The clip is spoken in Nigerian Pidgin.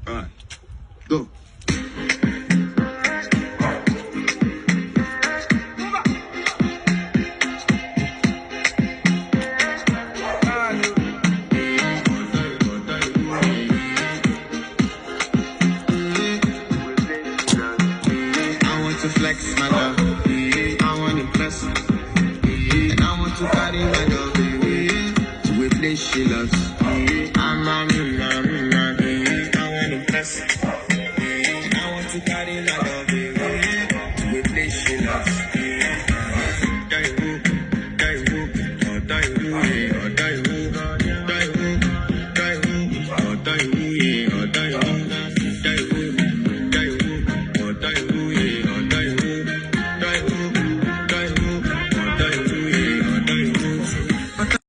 Alright, go. Flex my love, I want to impress, and I want to carry my love to a place she loves.